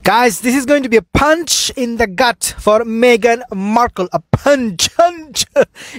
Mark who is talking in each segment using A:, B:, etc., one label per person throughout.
A: Guys, this is going to be a punch in the gut for Meghan Markle. A punch.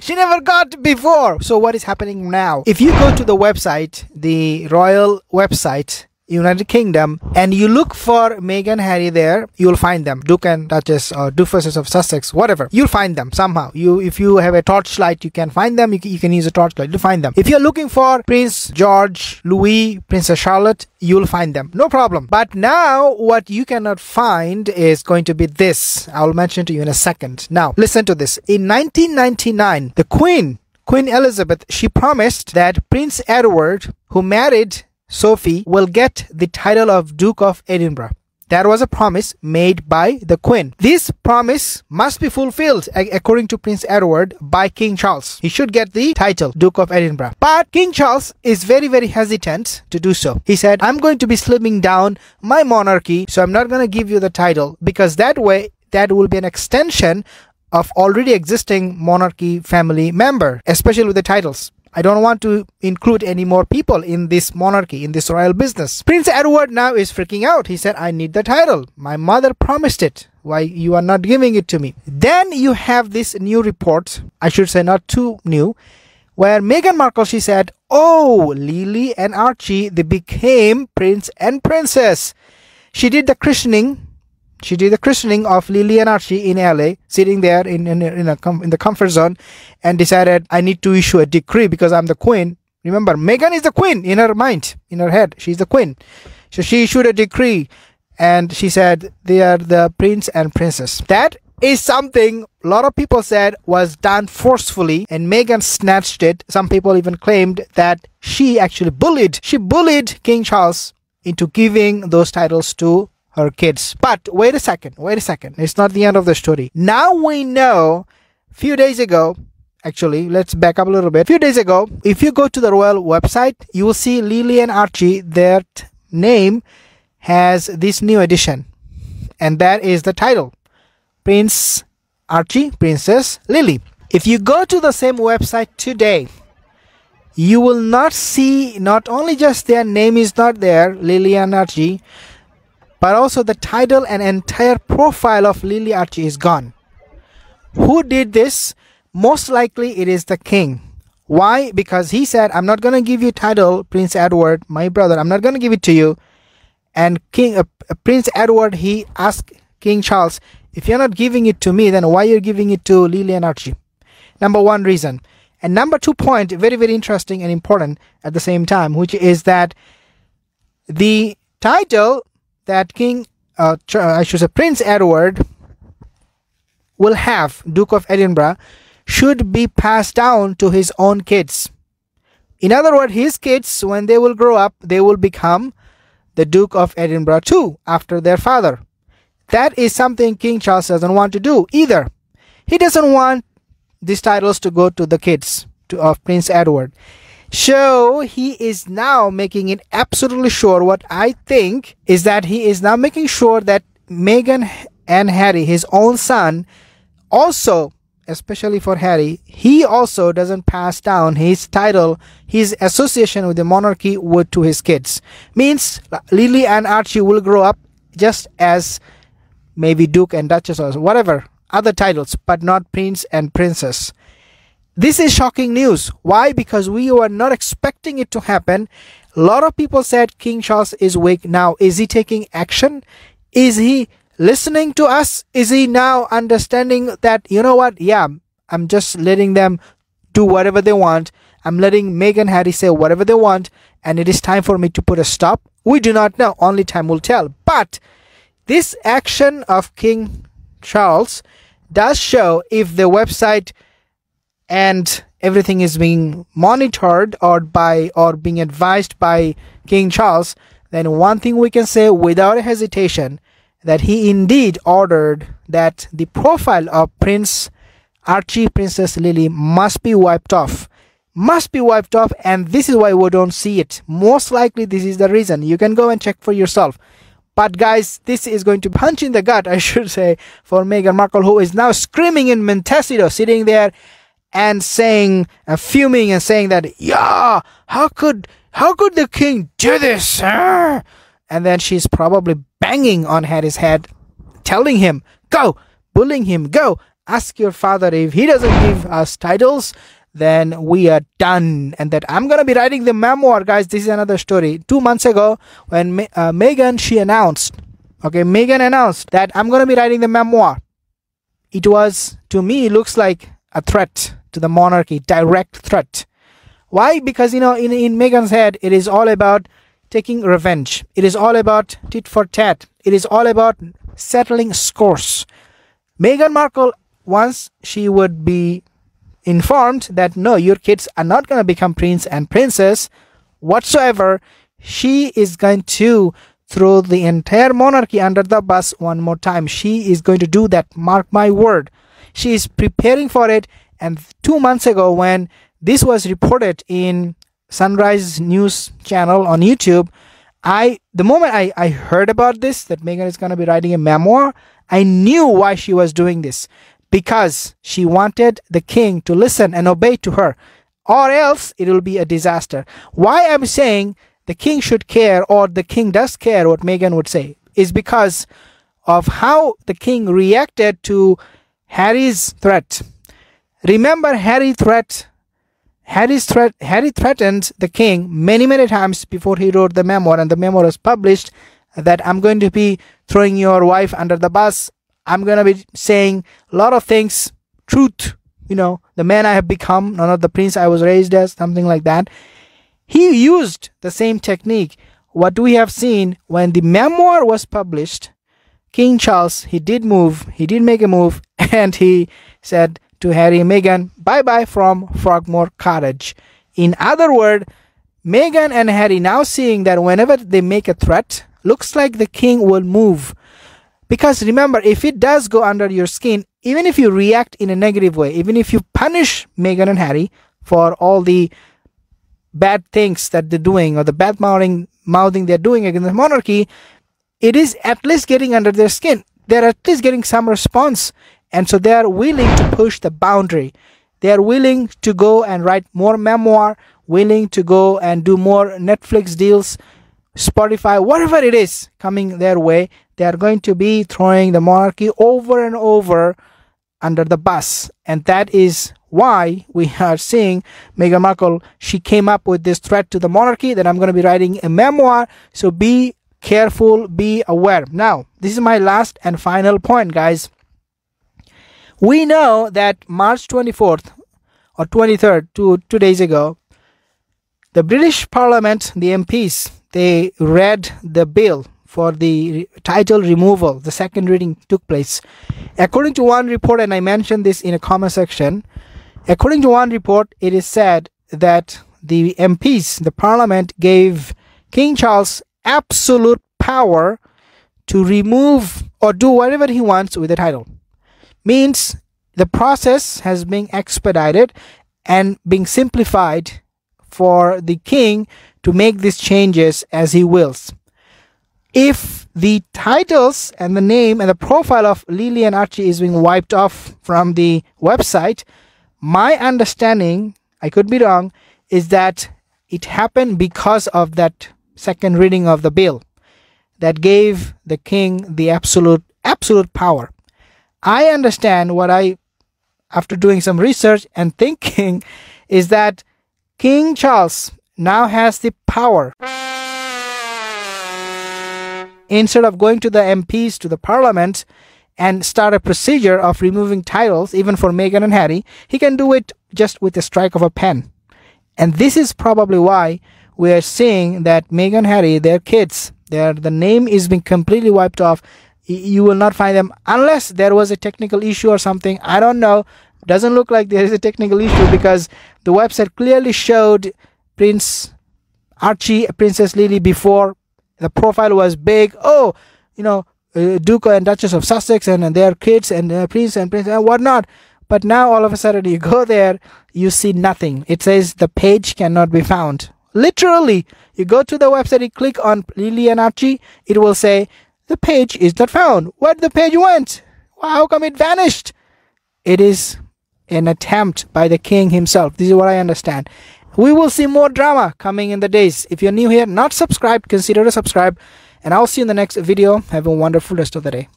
A: She never got before. So what is happening now? If you go to the website, the royal website, United Kingdom, and you look for Meghan Harry there, you'll find them. Duke and Duchess or Duchesses of Sussex, whatever. You'll find them somehow. If you have a torchlight, you can find them. You can use a torchlight to find them. If you're looking for Prince George, Louis, Princess Charlotte, you'll find them. No problem. But now what you cannot find is going to be this. I'll mention to you in a second. Now, listen to this. In 1999, the Queen Elizabeth, she promised that Prince Edward, who married Sophie, will get the title of Duke of Edinburgh. That was a promise made by the Queen. This promise must be fulfilled, according to Prince Edward, by King Charles. He should get the title Duke of Edinburgh. But King Charles is very, very hesitant to do so. He said, I'm going to be slimming down my monarchy, so I'm not going to give you the title, because that way, that will be an extension of already existing monarchy family member, especially with the titles. I don't want to include any more people in this monarchy, in this royal business. Prince Edward now is freaking out. He said, I need the title. My mother promised it. Why you are not giving it to me? Then you have this new report, I should say not too new, where Meghan Markle, she said, oh, Lily and Archie, they became prince and princess. She did the christening of Lily and Archie in LA, sitting there in the comfort zone, and decided, I need to issue a decree because I'm the queen. Remember, Meghan is the queen in her mind, in her head. She's the queen. So she issued a decree and she said they are the prince and princess. That is something a lot of people said was done forcefully, and Meghan snatched it. Some people even claimed that she actually bullied King Charles into giving those titles to her kids. But wait a second. It's not the end of the story. Now we know, few days ago, actually, let's back up a little bit. Few days ago, if you go to the royal website, you will see Lily and Archie, their name has this new addition. And that is the title. Prince Archie, Princess Lily. If you go to the same website today, you will not see, not only just their name is not there, Lily and Archie, but also the title and entire profile of Lily Archie is gone. Who did this? Most likely it is the king. Why? Because he said, I'm not going to give you title, Prince Edward, my brother. I'm not going to give it to you. And Prince Edward, he asked King Charles, if you're not giving it to me, then why are you giving it to Lily and Archie? Number one reason. And number 2 point, very, very interesting and important at the same time, which is that the title that Prince Edward will have, Duke of Edinburgh, should be passed down to his own kids. In other words, his kids, when they will grow up, they will become the Duke of Edinburgh too, after their father. That is something King Charles doesn't want to do either. He doesn't want these titles to go to the kids of Prince Edward. So he is now making it absolutely sure. What I think is that he is now making sure that Meghan and Harry, his own son, also, especially for Harry, he also doesn't pass down his title, his association with the monarchy to his kids. Means Lily and Archie will grow up just as maybe Duke and Duchess or whatever other titles, but not Prince and Princess. This is shocking news. Why? Because we were not expecting it to happen. A lot of people said King Charles is weak. Now, is he taking action? Is he listening to us? Is he now understanding that, you know what? Yeah, I'm just letting them do whatever they want. I'm letting Meghan and Harry say whatever they want, and it is time for me to put a stop. We do not know. Only time will tell. But this action of King Charles does show, if the website and everything is being monitored or being advised by King Charles, then one thing we can say without a hesitation, that he indeed ordered that the profile of Prince Archie, Princess Lily must be wiped off. And this is why we don't see it. Most likely this is the reason. You can go and check for yourself. But guys, this is going to punch in the gut, I should say, for Meghan Markle, who is now screaming in Montecito, sitting there and saying, fuming and saying that, yeah, how could the king do this? and then she's probably banging on Harry's head, telling him, go, bullying him, go, ask your father. If he doesn't give us titles, then we are done. And that I'm going to be writing the memoir, guys. This is another story. 2 months ago, when Meghan, Meghan announced that I'm going to be writing the memoir. It was, to me, looks like a threat to the monarchy, direct threat. Why? Because, in Meghan's head, it is all about taking revenge. It is all about tit for tat. It is all about settling scores. Meghan Markle, once she would be informed that no, your kids are not going to become prince and princess whatsoever, she is going to throw the entire monarchy under the bus one more time. She is going to do that, mark my word. She is preparing for it. And 2 months ago, when this was reported in Sunrise News channel on YouTube, the moment I heard about this, that Meghan is going to be writing a memoir, I knew why she was doing this. Because she wanted the king to listen and obey to her, or else it will be a disaster. Why I'm saying the king should care, or the king does care what Meghan would say, is because of how the king reacted to Harry's threat. Remember, Harry threatened the king many times before he wrote the memoir, and the memoir was published, that I'm going to be throwing your wife under the bus. I'm going to be saying a lot of things, truth, the man I have become, not the prince I was raised as, something like that. He used the same technique. What do we have seen when the memoir was published? King Charles, he did make a move, and he said to Harry and Meghan, bye-bye from Frogmore Cottage. In other words, Meghan and Harry now seeing that whenever they make a threat, looks like the king will move. Because remember, if it does go under your skin, even if you react in a negative way, even if you punish Meghan and Harry for all the bad things that they're doing, or the bad mouthing they're doing against the monarchy, it is at least getting under their skin. They're at least getting some response. And so they are willing to push the boundary. They are willing to go and write more memoir, willing to go and do more Netflix deals, Spotify, whatever it is coming their way. They are going to be throwing the monarchy over and over under the bus. And that is why we are seeing Meghan Markle, she came up with this threat to the monarchy that I'm going to be writing a memoir. So be careful, be aware. Now, this is my last and final point, guys. We know that March 24th or 23rd, 2 days ago, the British Parliament, the MPs, they read the bill for the title removal. The second reading took place. According to one report, and I mentioned this in a comment section, according to one report, it is said that the MPs, the Parliament, gave King Charles absolute power to remove or do whatever he wants with the title. Means the process has been expedited and being simplified for the king to make these changes as he wills. If the titles and the name and the profile of Lily and Archie is being wiped off from the website, my understanding, I could be wrong, is that it happened because of that second reading of the bill that gave the king the absolute power. I understand after doing some research and thinking, is that King Charles now has the power. Instead of going to the MPs, to the Parliament, and start a procedure of removing titles, even for Meghan and Harry, he can do it just with a strike of a pen. And this is probably why we are seeing that Meghan and Harry, their kids, the name is being completely wiped off. You will not find them unless there was a technical issue or something. I don't know. Doesn't look like there is a technical issue, because the website clearly showed Prince Archie, Princess Lily before. The profile was big. Duke and Duchess of Sussex and their kids and Prince and Princess and whatnot. But now all of a sudden you go there, you see nothing. It says the page cannot be found. Literally, you go to the website, you click on Lily and Archie, it will say, the page is not found. Where the page went? How come it vanished? It is an attempt by the king himself. This is what I understand. We will see more drama coming in the days. If you're new here, not subscribed, consider to subscribe And I'll see you in the next video. Have a wonderful rest of the day.